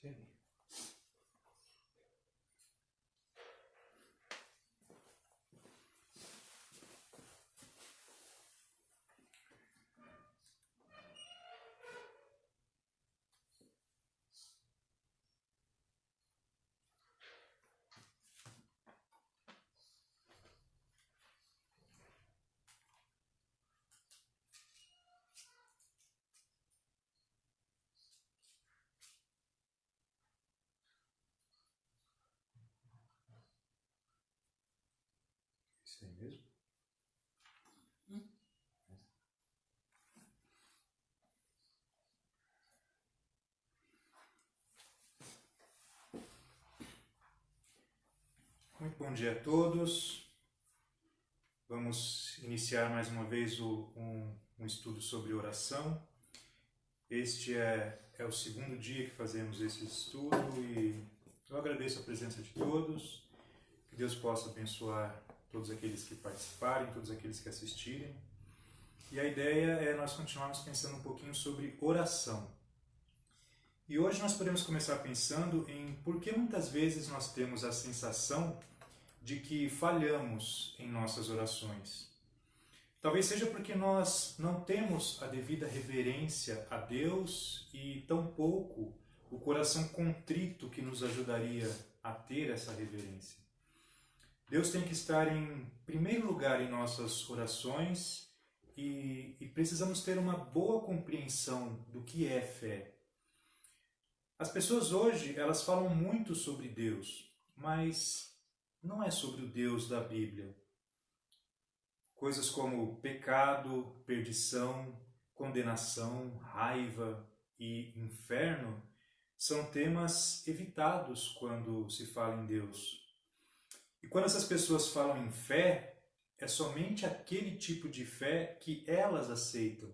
Sim. Isso aí mesmo? Muito bom dia a todos. Vamos iniciar mais uma vez um estudo sobre oração. Este é o segundo dia que fazemos esse estudo e eu agradeço a presença de todos. Que Deus possa abençoar todos aqueles que participarem, todos aqueles que assistirem. E a ideia é nós continuarmos pensando um pouquinho sobre oração. E hoje nós podemos começar pensando em por que muitas vezes nós temos a sensação de que falhamos em nossas orações. Talvez seja porque nós não temos a devida reverência a Deus e tampouco o coração contrito que nos ajudaria a ter essa reverência. Deus tem que estar em primeiro lugar em nossas orações e precisamos ter uma boa compreensão do que é fé. As pessoas hoje, elas falam muito sobre Deus, mas não é sobre o Deus da Bíblia. Coisas como pecado, perdição, condenação, raiva e inferno são temas evitados quando se fala em Deus. E quando essas pessoas falam em fé, é somente aquele tipo de fé que elas aceitam.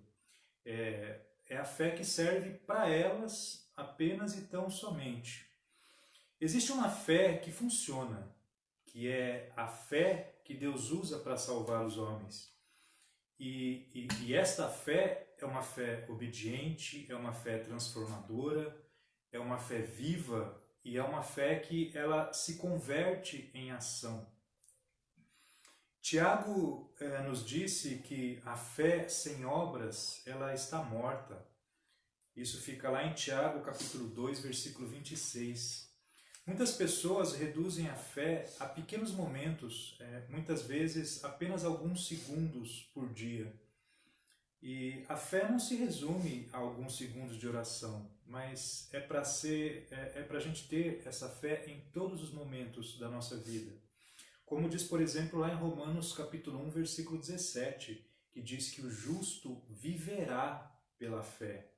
É a fé que serve para elas apenas e tão somente. Existe uma fé que funciona, que é a fé que Deus usa para salvar os homens. E esta fé é uma fé obediente, é uma fé transformadora, é uma fé viva e é uma fé que ela se converte em ação. Tiago nos disse que a fé sem obras, ela está morta. Isso fica lá em Tiago, capítulo 2, versículo 26. Muitas pessoas reduzem a fé a pequenos momentos, muitas vezes apenas alguns segundos por dia. E a fé não se resume a alguns segundos de oração, mas é para a gente ter essa fé em todos os momentos da nossa vida. Como diz, por exemplo, lá em Romanos capítulo 1, versículo 17, que diz que o justo viverá pela fé.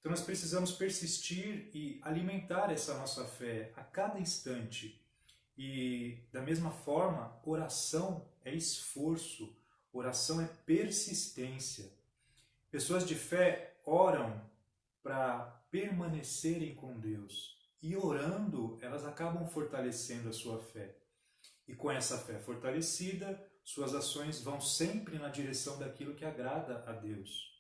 Então nós precisamos persistir e alimentar essa nossa fé a cada instante. E da mesma forma, oração é esforço, oração é persistência. Pessoas de fé oram para permanecerem com Deus. E orando, elas acabam fortalecendo a sua fé. E com essa fé fortalecida, suas ações vão sempre na direção daquilo que agrada a Deus.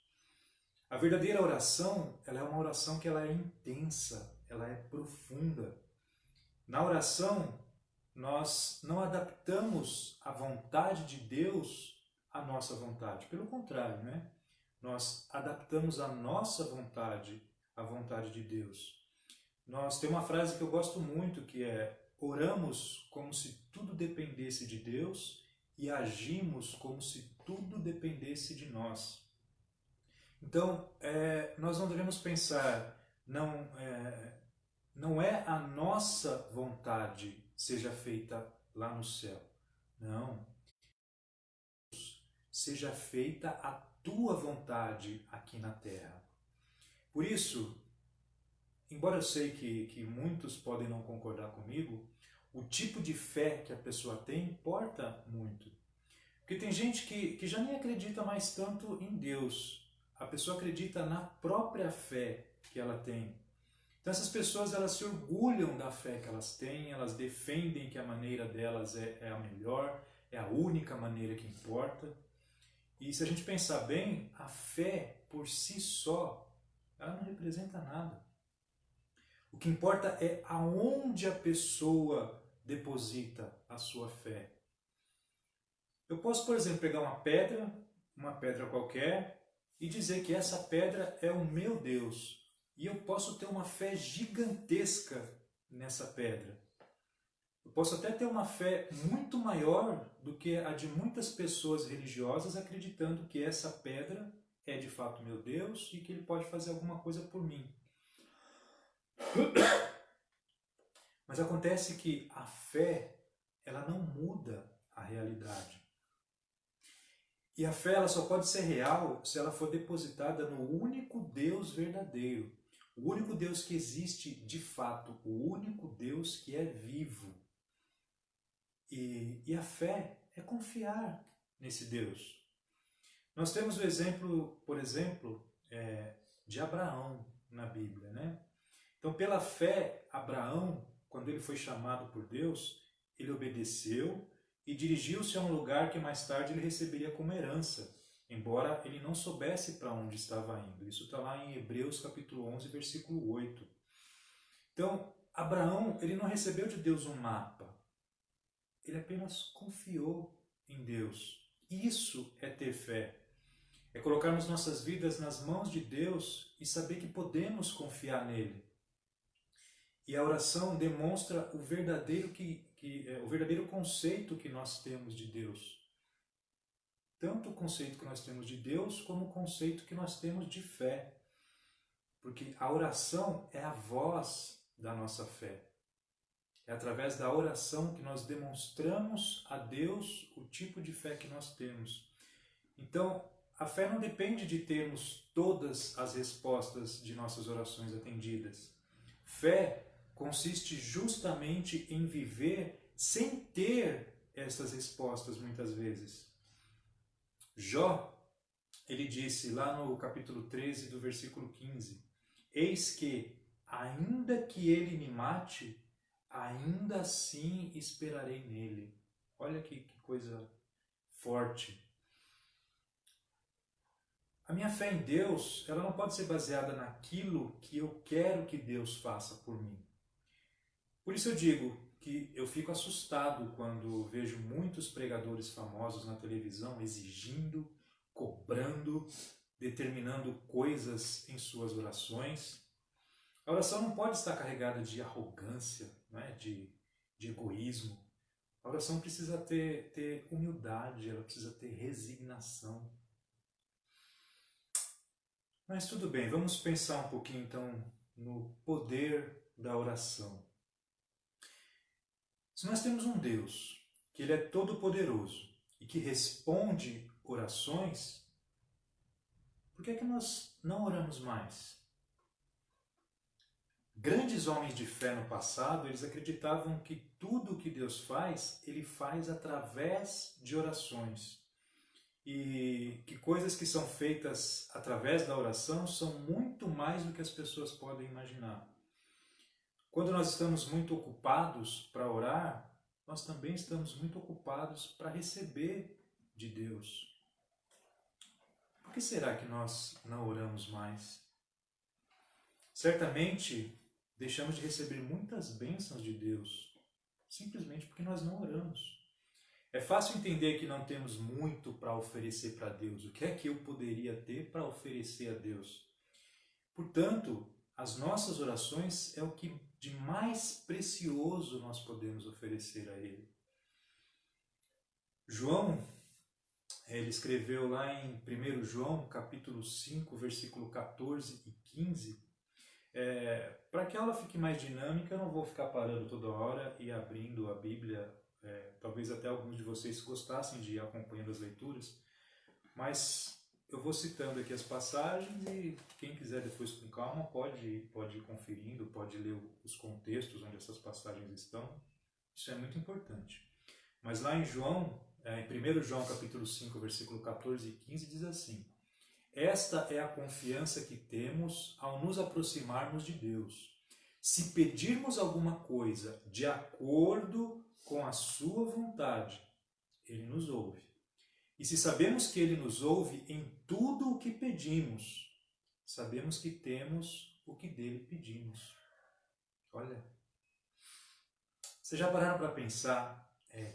A verdadeira oração, ela é uma oração que ela é intensa, ela é profunda. Na oração, nós não adaptamos a vontade de Deus à nossa vontade. Pelo contrário, né? Nós adaptamos a nossa vontade à vontade de Deus. Nós temos uma frase que eu gosto muito, que é: oramos como se tudo dependesse de Deus e agimos como se tudo dependesse de nós. Então, nós não devemos pensar, não é a nossa vontade seja feita lá no céu. Não. Seja feita a tua vontade aqui na terra. Por isso, embora eu sei que muitos podem não concordar comigo, o tipo de fé que a pessoa tem importa muito. Porque tem gente que já nem acredita mais tanto em Deus. A pessoa acredita na própria fé que ela tem. Então essas pessoas, elas se orgulham da fé que elas têm, elas defendem que a maneira delas é a melhor, é a única maneira que importa. E se a gente pensar bem, a fé por si só, ela não representa nada. O que importa é aonde a pessoa deposita a sua fé. Eu posso, por exemplo, pegar uma pedra qualquer, e dizer que essa pedra é o meu Deus. E eu posso ter uma fé gigantesca nessa pedra. Eu posso até ter uma fé muito maior do que a de muitas pessoas religiosas, acreditando que essa pedra é de fato meu Deus e que ele pode fazer alguma coisa por mim. Mas acontece que a fé, ela não muda a realidade. E a fé, ela só pode ser real se ela for depositada no único Deus verdadeiro. O único Deus que existe de fato, o único Deus que é vivo. E a fé é confiar nesse Deus. Nós temos o exemplo, por exemplo, de Abraão na Bíblia, né? Então, pela fé, Abraão, quando ele foi chamado por Deus, ele obedeceu e dirigiu-se a um lugar que mais tarde ele receberia como herança, embora ele não soubesse para onde estava indo. Isso está lá em Hebreus capítulo 11, versículo 8. Então, Abraão, ele não recebeu de Deus um mapa, ele apenas confiou em Deus. Isso é ter fé. É colocarmos nossas vidas nas mãos de Deus e saber que podemos confiar nele. E a oração demonstra o verdadeiro conceito que nós temos de Deus. Tanto o conceito que nós temos de Deus, como o conceito que nós temos de fé. Porque a oração é a voz da nossa fé. É através da oração que nós demonstramos a Deus o tipo de fé que nós temos. Então, a fé não depende de termos todas as respostas de nossas orações atendidas. Fé consiste justamente em viver sem ter essas respostas muitas vezes. Jó, ele disse lá no capítulo 13 do versículo 15, eis que, ainda que ele me mate, ainda assim esperarei nele. Olha que coisa forte. A minha fé em Deus, ela não pode ser baseada naquilo que eu quero que Deus faça por mim. Por isso eu digo que eu fico assustado quando vejo muitos pregadores famosos na televisão exigindo, cobrando, determinando coisas em suas orações. A oração não pode estar carregada de arrogância, né? de egoísmo. A oração precisa ter humildade, ela precisa ter resignação. Mas tudo bem, vamos pensar um pouquinho então no poder da oração. Se nós temos um Deus, que Ele é todo-poderoso e que responde orações, por que é que nós não oramos mais? Grandes homens de fé no passado, eles acreditavam que tudo o que Deus faz, Ele faz através de orações. E que coisas que são feitas através da oração são muito mais do que as pessoas podem imaginar. Quando nós estamos muito ocupados para orar, nós também estamos muito ocupados para receber de Deus. Por que será que nós não oramos mais? Certamente deixamos de receber muitas bênçãos de Deus, simplesmente porque nós não oramos. É fácil entender que não temos muito para oferecer para Deus. O que é que eu poderia ter para oferecer a Deus? Portanto, as nossas orações é o que de mais precioso nós podemos oferecer a Ele. João, ele escreveu lá em 1 João, capítulo 5, versículo 14 e 15. Para que a aula fique mais dinâmica, eu não vou ficar parando toda hora e abrindo a Bíblia. Talvez até alguns de vocês gostassem de ir acompanhando as leituras, mas eu vou citando aqui as passagens e quem quiser depois com calma pode ir conferindo, pode ler os contextos onde essas passagens estão. Isso é muito importante. Mas lá em João, em 1 João capítulo 5, versículo 14 e 15, diz assim: esta é a confiança que temos ao nos aproximarmos de Deus. Se pedirmos alguma coisa de acordo com a sua vontade, Ele nos ouve. E se sabemos que Ele nos ouve em tudo o que pedimos, sabemos que temos o que dele pedimos. Olha, vocês já pararam para pensar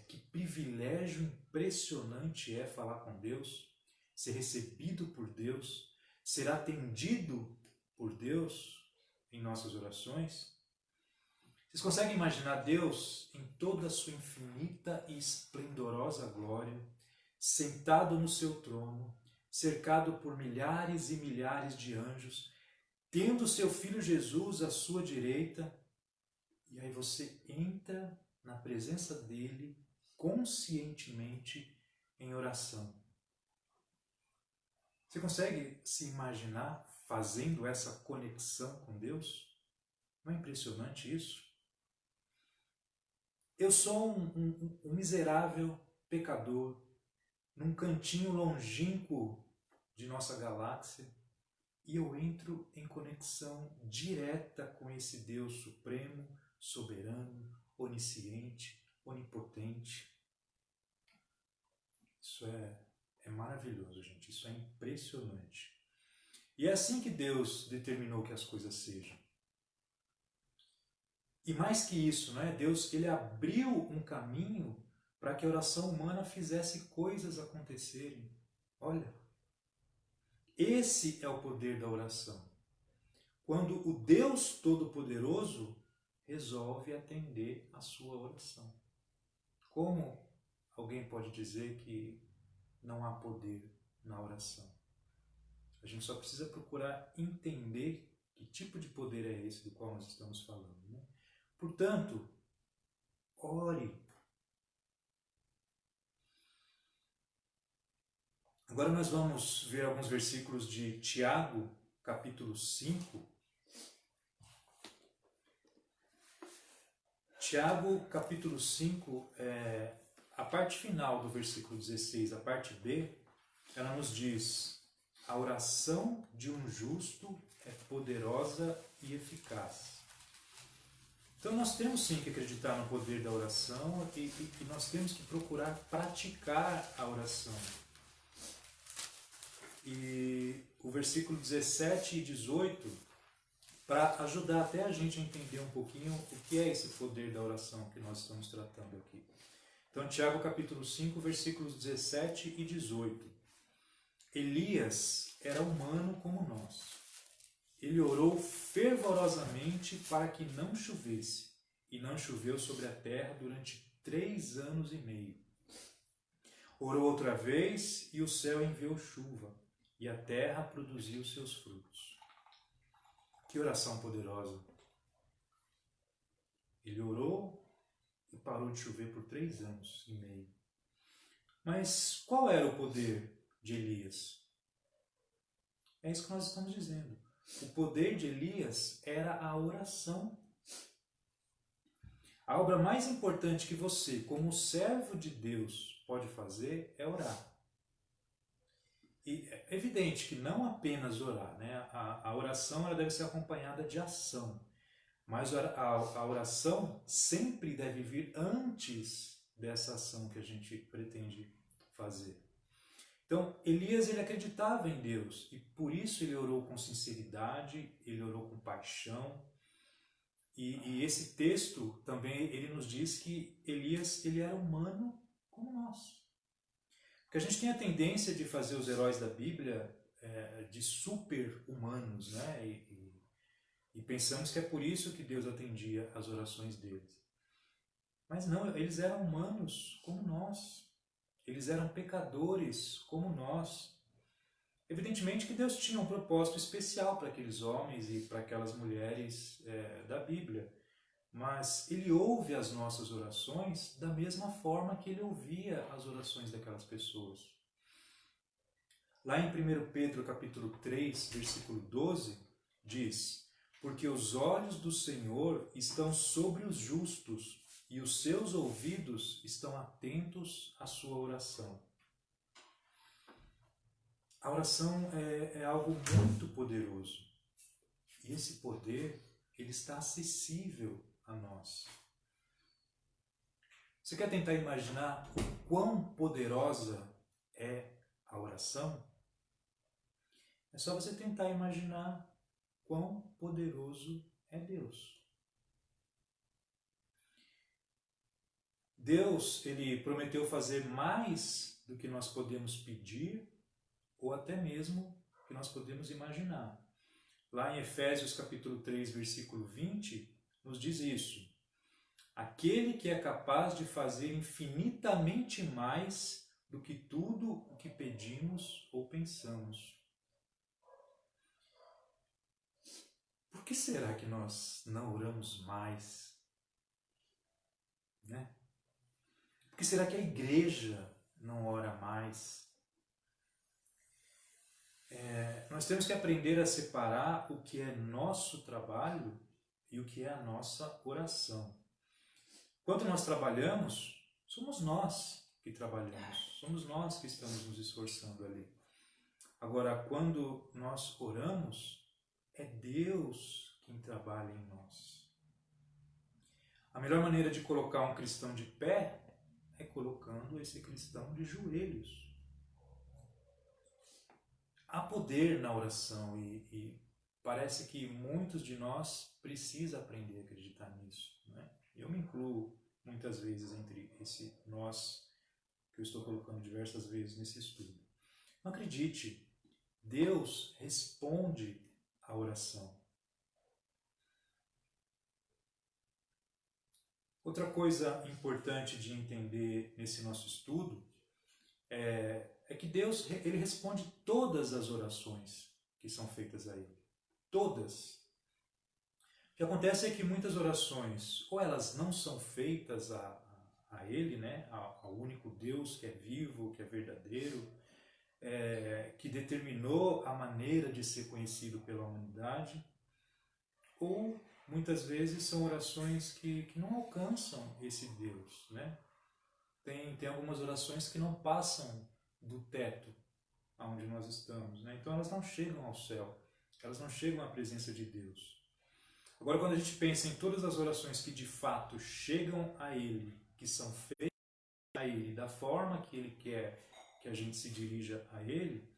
que privilégio impressionante é falar com Deus, ser recebido por Deus, ser atendido por Deus em nossas orações? Vocês conseguem imaginar Deus em toda a sua infinita e esplendorosa glória, sentado no seu trono, cercado por milhares e milhares de anjos, tendo seu Filho Jesus à sua direita, e aí você entra na presença dele conscientemente em oração. Você consegue se imaginar fazendo essa conexão com Deus? Não é impressionante isso? Eu sou um miserável pecador num cantinho longínquo de nossa galáxia e eu entro em conexão direta com esse Deus supremo, soberano, onisciente, onipotente. Isso é maravilhoso, gente. Isso é impressionante. E é assim que Deus determinou que as coisas sejam. E mais que isso, né? Deus ele abriu um caminho para que a oração humana fizesse coisas acontecerem. Olha, esse é o poder da oração. Quando o Deus Todo-Poderoso resolve atender a sua oração. Como alguém pode dizer que não há poder na oração? A gente só precisa procurar entender que tipo de poder é esse do qual nós estamos falando, né? Portanto, ore. Agora nós vamos ver alguns versículos de Tiago, capítulo 5. Tiago, capítulo 5, a parte final do versículo 16, a parte B, ela nos diz: a oração de um justo é poderosa e eficaz. Então nós temos sim que acreditar no poder da oração e nós temos que procurar praticar a oração. E o versículo 17 e 18, para ajudar até a gente a entender um pouquinho o que é esse poder da oração que nós estamos tratando aqui. Então, Tiago capítulo 5, versículos 17 e 18. Elias era humano como nós. Ele orou fervorosamente para que não chovesse, e não choveu sobre a terra durante 3 anos e meio. Orou outra vez, e o céu enviou chuva, e a terra produziu seus frutos. Que oração poderosa! Ele orou e parou de chover por 3 anos e meio. Mas qual era o poder de Elias? É isso que nós estamos dizendo. O poder de Elias era a oração. A obra mais importante que você, como servo de Deus, pode fazer é orar. E é evidente que não apenas orar, né? A oração ela deve ser acompanhada de ação. Mas a oração sempre deve vir antes dessa ação que a gente pretende fazer. Então, Elias ele acreditava em Deus e por isso ele orou com sinceridade, ele orou com paixão. E esse texto também ele nos diz que Elias ele era humano como nós. Porque a gente tem a tendência de fazer os heróis da Bíblia de super-humanos, né? E pensamos que é por isso que Deus atendia as orações deles. Mas não, eles eram humanos como nós. Eles eram pecadores como nós. Evidentemente que Deus tinha um propósito especial para aqueles homens e para aquelas mulheres da Bíblia. Mas Ele ouve as nossas orações da mesma forma que Ele ouvia as orações daquelas pessoas. Lá em 1 Pedro capítulo 3, versículo 12, diz: porque os olhos do Senhor estão sobre os justos e os seus ouvidos estão atentos à sua oração. A oração é algo muito poderoso. E esse poder, ele está acessível a nós. Você quer tentar imaginar o quão poderosa é a oração? É só você tentar imaginar quão poderoso é Deus. Deus, ele prometeu fazer mais do que nós podemos pedir ou até mesmo que nós podemos imaginar. Lá em Efésios capítulo 3, versículo 20, nos diz isso. Aquele que é capaz de fazer infinitamente mais do que tudo o que pedimos ou pensamos. Por que será que nós não oramos mais? Né? Por que será que a igreja não ora mais? Nós temos que aprender a separar o que é nosso trabalho e o que é a nossa oração. Quando nós trabalhamos, somos nós que trabalhamos, somos nós que estamos nos esforçando ali. Agora, quando nós oramos, é Deus quem trabalha em nós. A melhor maneira de colocar um cristão de pé é colocando esse cristão de joelhos. Há poder na oração e parece que muitos de nós precisam aprender a acreditar nisso. Né? Eu me incluo muitas vezes entre esse nós que eu estou colocando diversas vezes nesse estudo. Não acredite, Deus responde à oração. Outra coisa importante de entender nesse nosso estudo é que Deus ele responde todas as orações que são feitas a Ele. Todas. O que acontece é que muitas orações, ou elas não são feitas a Ele, né, ao único Deus que é vivo, que é verdadeiro, que determinou a maneira de ser conhecido pela humanidade, ou muitas vezes são orações que não alcançam esse Deus. Né? Tem algumas orações que não passam do teto aonde nós estamos. Né? Então elas não chegam ao céu, elas não chegam à presença de Deus. Agora, quando a gente pensa em todas as orações que de fato chegam a Ele, que são feitas a Ele, da forma que Ele quer que a gente se dirija a Ele,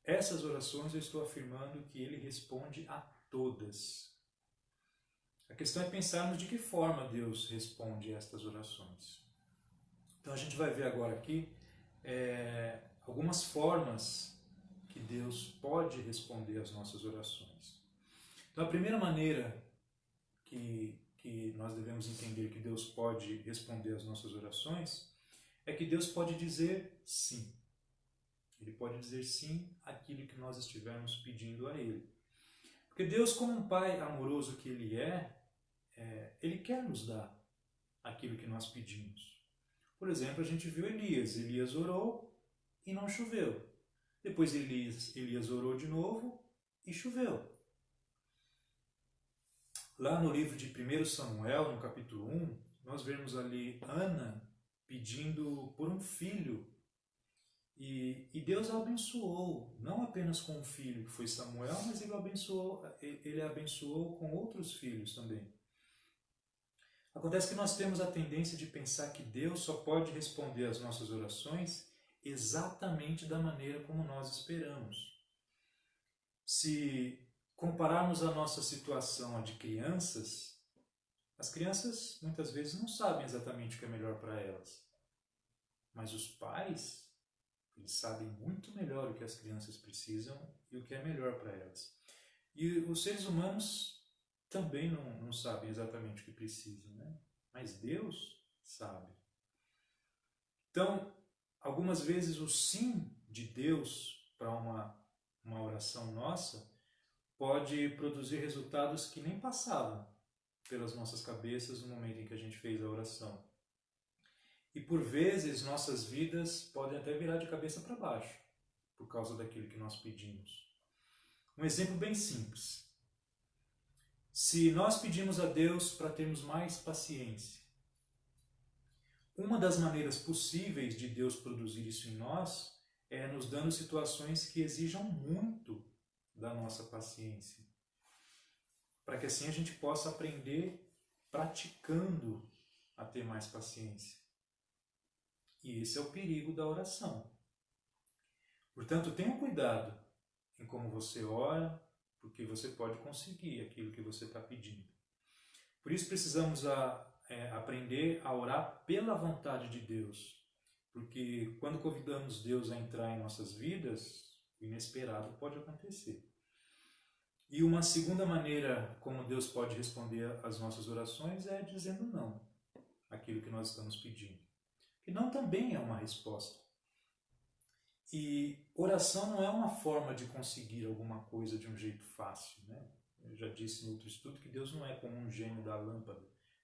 essas orações eu estou afirmando que Ele responde a todas. A questão é pensarmos de que forma Deus responde a estas orações. Então a gente vai ver agora aqui algumas formas que Deus pode responder às nossas orações. Então a primeira maneira que nós devemos entender que Deus pode responder às nossas orações é que Deus pode dizer sim. Ele pode dizer sim àquilo que nós estivermos pedindo a Ele. Porque Deus, como um Pai amoroso que Ele Ele quer nos dar aquilo que nós pedimos. Por exemplo, a gente viu Elias. Elias orou e não choveu. Depois Elias orou de novo e choveu. Lá no livro de 1 Samuel, no capítulo 1, nós vemos ali Ana pedindo por um filho. E Deus a abençoou, não apenas com um filho que foi Samuel, mas ele a abençoou com outros filhos também. Acontece que nós temos a tendência de pensar que Deus só pode responder às nossas orações exatamente da maneira como nós esperamos. Se compararmos a nossa situação à de crianças, as crianças muitas vezes não sabem exatamente o que é melhor para elas. Mas os pais, eles sabem muito melhor o que as crianças precisam e o que é melhor para elas. E os seres humanos também não sabem exatamente o que precisam, né? Mas Deus sabe. Então, algumas vezes o sim de Deus para uma oração nossa pode produzir resultados que nem passavam pelas nossas cabeças no momento em que a gente fez a oração. E por vezes nossas vidas podem até virar de cabeça para baixo por causa daquilo que nós pedimos. Um exemplo bem simples. Se nós pedimos a Deus para termos mais paciência, uma das maneiras possíveis de Deus produzir isso em nós é nos dando situações que exijam muito da nossa paciência, para que assim a gente possa aprender praticando a ter mais paciência. E esse é o perigo da oração. Portanto, tenha cuidado em como você ora, porque você pode conseguir aquilo que você está pedindo. Por isso precisamos aprender a orar pela vontade de Deus. Porque quando convidamos Deus a entrar em nossas vidas, o inesperado pode acontecer. E uma segunda maneira como Deus pode responder às nossas orações é dizendo não àquilo que nós estamos pedindo. Que não também é uma resposta. E oração não é uma forma de conseguir alguma coisa de um jeito fácil, né? Eu já disse no outro estudo que Deus não é como um gênio da lâmpada,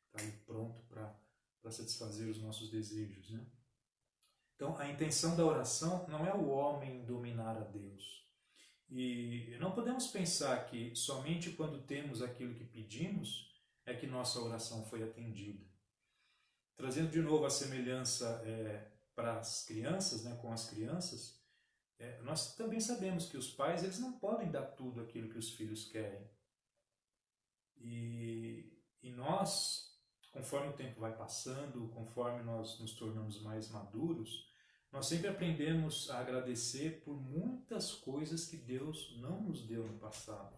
está aí pronto para satisfazer os nossos desejos, né? Então, a intenção da oração não é o homem dominar a Deus. E não podemos pensar que somente quando temos aquilo que pedimos é que nossa oração foi atendida. Trazendo de novo a semelhança para as crianças, né, com as crianças, nós também sabemos que os pais eles não podem dar tudo aquilo que os filhos querem. E nós, conforme o tempo vai passando, conforme nós nos tornamos mais maduros, nós sempre aprendemos a agradecer por muitas coisas que Deus não nos deu no passado.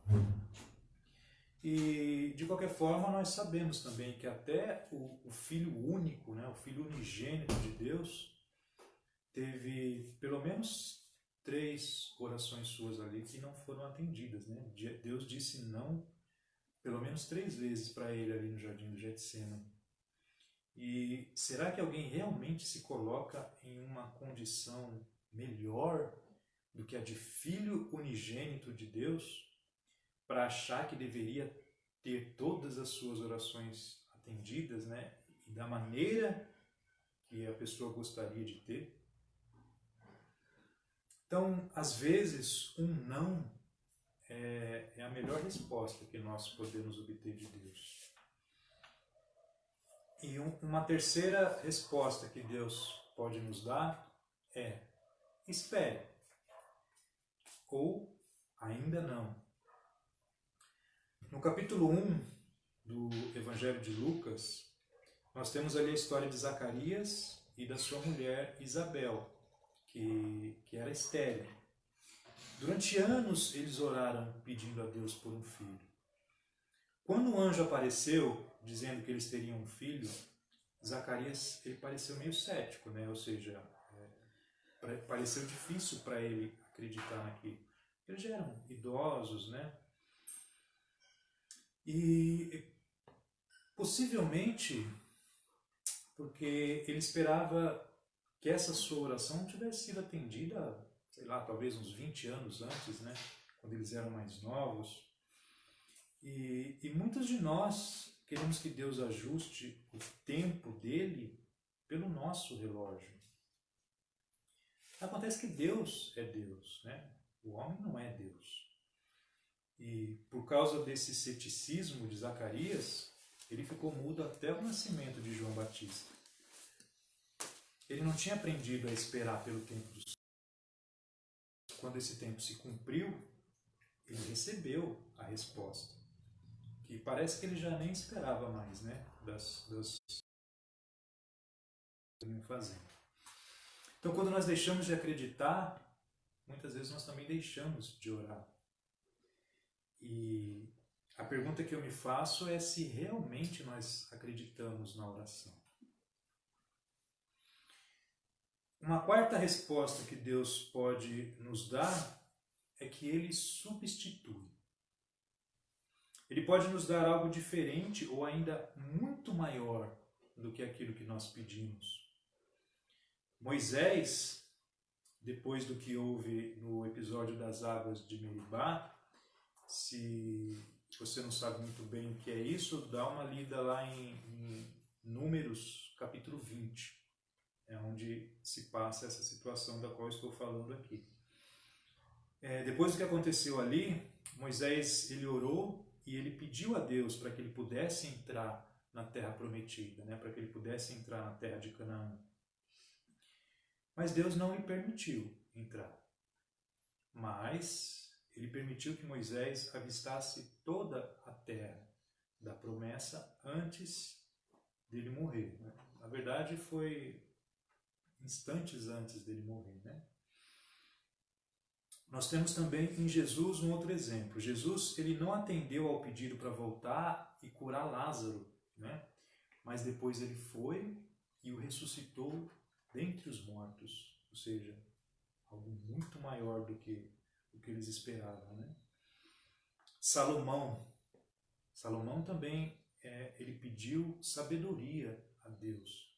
E, de qualquer forma, nós sabemos também que até o Filho único, né, o Filho unigênito de Deus, teve pelo menos 3 orações suas ali que não foram atendidas, né? Deus disse não pelo menos 3 vezes para ele ali no jardim do Getsêmani. E será que alguém realmente se coloca em uma condição melhor do que a de filho unigênito de Deus para achar que deveria ter todas as suas orações atendidas, né? E da maneira que a pessoa gostaria de ter? Então, às vezes, um não é a melhor resposta que nós podemos obter de Deus. E uma terceira resposta que Deus pode nos dar é: espere, ou ainda não. No capítulo 1 do Evangelho de Lucas, nós temos ali a história de Zacarias e da sua mulher Isabel, que era estéril. Durante anos eles oraram pedindo a Deus por um filho. Quando o anjo apareceu dizendo que eles teriam um filho, Zacarias ele pareceu meio cético, né? Ou seja, pareceu difícil para ele acreditar naquilo. Eles já eram idosos, né? E possivelmente porque ele esperava que essa sua oração tivesse sido atendida, sei lá, talvez uns 20 anos antes, né? Quando eles eram mais novos. E muitos de nós queremos que Deus ajuste o tempo dele pelo nosso relógio. Acontece que Deus é Deus, né? O homem não é Deus. E por causa desse ceticismo de Zacarias, ele ficou mudo até o nascimento de João Batista. Ele não tinha aprendido a esperar pelo tempo do Senhor. Quando esse tempo se cumpriu, ele recebeu a resposta. Que parece que ele já nem esperava mais, né? Das que iam fazendo. Então, quando nós deixamos de acreditar, muitas vezes nós também deixamos de orar. E a pergunta que eu me faço é se realmente nós acreditamos na oração. Uma quarta resposta que Deus pode nos dar é que Ele substitui. Ele pode nos dar algo diferente ou ainda muito maior do que aquilo que nós pedimos. Moisés, depois do que houve no episódio das águas de Meribá, se você não sabe muito bem o que é isso, dá uma lida lá em Números, capítulo 20. É onde se passa essa situação da qual eu estou falando aqui. Depois do que aconteceu ali, Moisés ele orou e ele pediu a Deus para que ele pudesse entrar na terra prometida, né? Para que ele pudesse entrar na terra de Canaã. Mas Deus não lhe permitiu entrar. Mas ele permitiu que Moisés avistasse toda a terra da promessa antes dele morrer, né? Na verdade, foi instantes antes dele morrer, né? Nós temos também em Jesus um outro exemplo. Jesus ele não atendeu ao pedido para voltar e curar Lázaro, né? mas depois ele foi e o ressuscitou dentre os mortos, ou seja, algo muito maior do que o que eles esperavam, né? Salomão também, ele pediu sabedoria a Deus.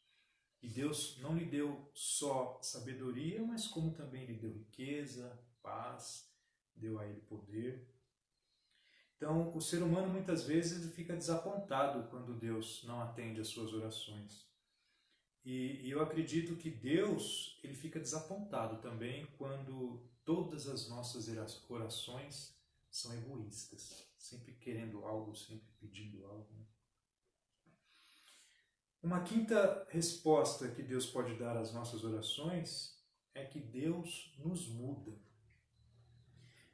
E Deus não lhe deu só sabedoria, mas como também lhe deu riqueza, paz, deu a ele poder. Então, o ser humano muitas vezes fica desapontado quando Deus não atende às suas orações. E eu acredito que Deus, ele fica desapontado também quando todas as nossas orações são egoístas, sempre querendo algo, sempre pedindo algo, né? Uma quinta resposta que Deus pode dar às nossas orações é que Deus nos muda.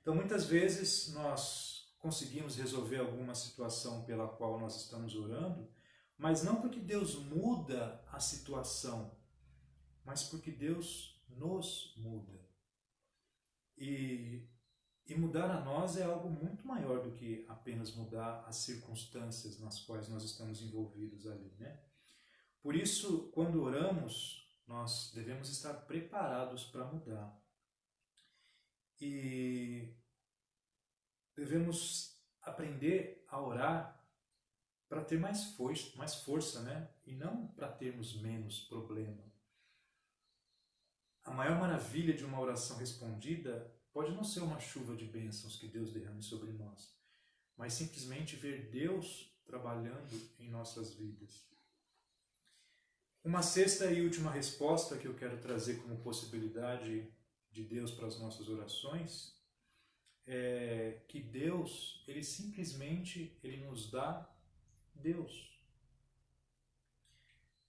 Então, muitas vezes nós conseguimos resolver alguma situação pela qual nós estamos orando, mas não porque Deus muda a situação, mas porque Deus nos muda. E mudar a nós é algo muito maior do que apenas mudar as circunstâncias nas quais nós estamos envolvidos ali, né? Por isso, quando oramos, nós devemos estar preparados para mudar. E devemos aprender a orar para ter mais força, né? E não para termos menos problema. A maior maravilha de uma oração respondida pode não ser uma chuva de bênçãos que Deus derrame sobre nós, mas simplesmente ver Deus trabalhando em nossas vidas. Uma sexta e última resposta que eu quero trazer como possibilidade de Deus para as nossas orações é que Deus, ele simplesmente nos dá Deus.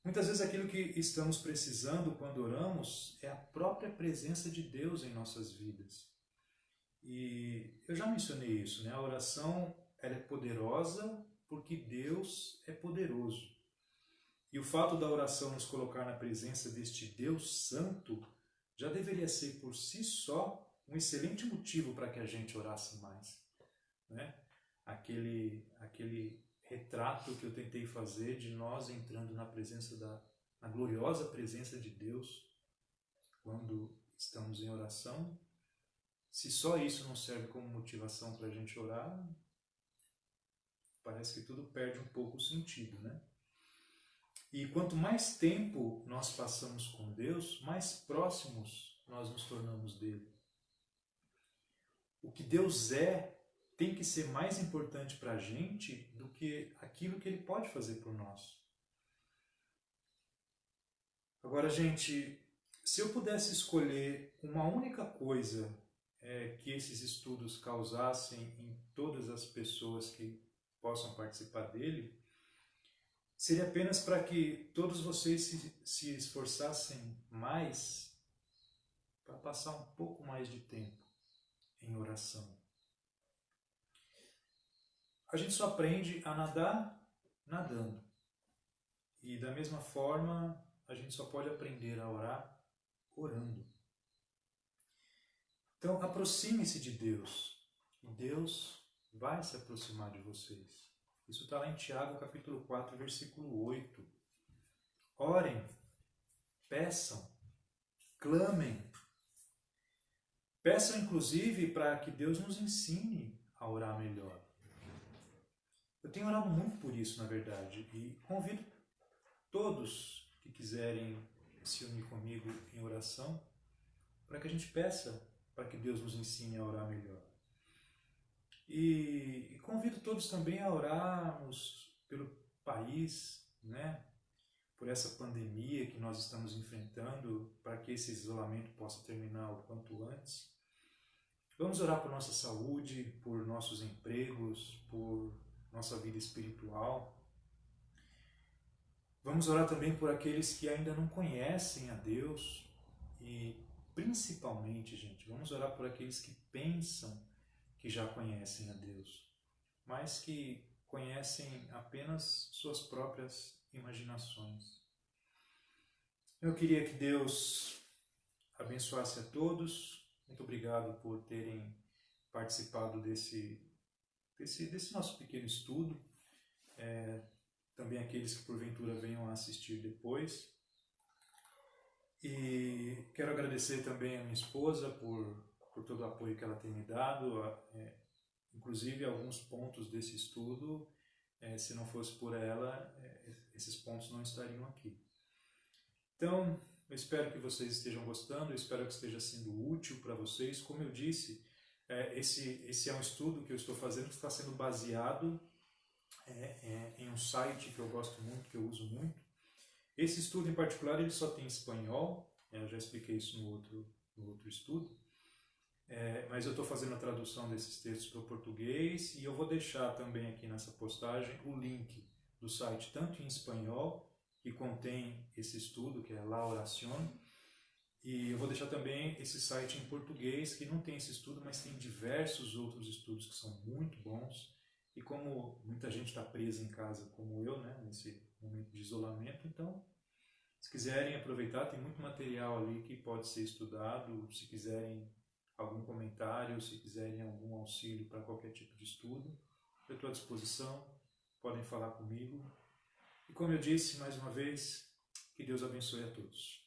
Muitas vezes aquilo que estamos precisando quando oramos é a própria presença de Deus em nossas vidas. E eu já mencionei isso, né? A oração, ela é poderosa porque Deus é poderoso. E o fato da oração nos colocar na presença deste Deus Santo já deveria ser por si só um excelente motivo para que a gente orasse mais, né? Aquele retrato que eu tentei fazer de nós entrando na gloriosa presença de Deus quando estamos em oração. Se só isso não serve como motivação para a gente orar, parece que tudo perde um pouco o sentido, né? E quanto mais tempo nós passamos com Deus, mais próximos nós nos tornamos dele. O que Deus tem que ser mais importante para a gente do que aquilo que ele pode fazer por nós. Agora, gente, se eu pudesse escolher uma única coisa que esses estudos causassem em todas as pessoas que possam participar dele, seria apenas para que todos vocês se esforçassem mais para passar um pouco mais de tempo em oração. A gente só aprende a nadar nadando. E da mesma forma, a gente só pode aprender a orar orando. Então, aproxime-se de Deus. E Deus vai se aproximar de vocês. Isso está lá em Tiago, capítulo 4, versículo 8. Orem, peçam, clamem. Peçam, inclusive, para que Deus nos ensine a orar melhor. Eu tenho orado muito por isso, na verdade, e convido todos que quiserem se unir comigo em oração para que a gente peça para que Deus nos ensine a orar melhor. E convido todos também a orarmos pelo país, né? Por essa pandemia que nós estamos enfrentando, para que esse isolamento possa terminar o quanto antes. Vamos orar por nossa saúde, por nossos empregos, por nossa vida espiritual. Vamos orar também por aqueles que ainda não conhecem a Deus e, principalmente, gente, vamos orar por aqueles que pensam que já conhecem a Deus, mas que conhecem apenas suas próprias imaginações. Eu queria que Deus abençoasse a todos. Muito obrigado por terem participado desse nosso pequeno estudo. também aqueles que porventura venham a assistir depois. E quero agradecer também a minha esposa por todo o apoio que ela tem me dado, inclusive alguns pontos desse estudo, se não fosse por ela, esses pontos não estariam aqui. Então, eu espero que vocês estejam gostando, eu espero que esteja sendo útil para vocês. Como eu disse, esse é um estudo que eu estou fazendo que está sendo baseado em um site que eu gosto muito, que eu uso muito. Esse estudo em particular ele só tem espanhol, eu já expliquei isso no outro estudo, mas eu estou fazendo a tradução desses textos para o português e eu vou deixar também aqui nessa postagem o link do site tanto em espanhol, que contém esse estudo, que é La Oración, e eu vou deixar também esse site em português, que não tem esse estudo, mas tem diversos outros estudos que são muito bons. E como muita gente está presa em casa, como eu, né, nesse momento de isolamento, então, se quiserem aproveitar, tem muito material ali que pode ser estudado. Se quiserem algum comentário, se quiserem algum auxílio para qualquer tipo de estudo, eu estou à disposição, podem falar comigo. E como eu disse, mais uma vez, que Deus abençoe a todos.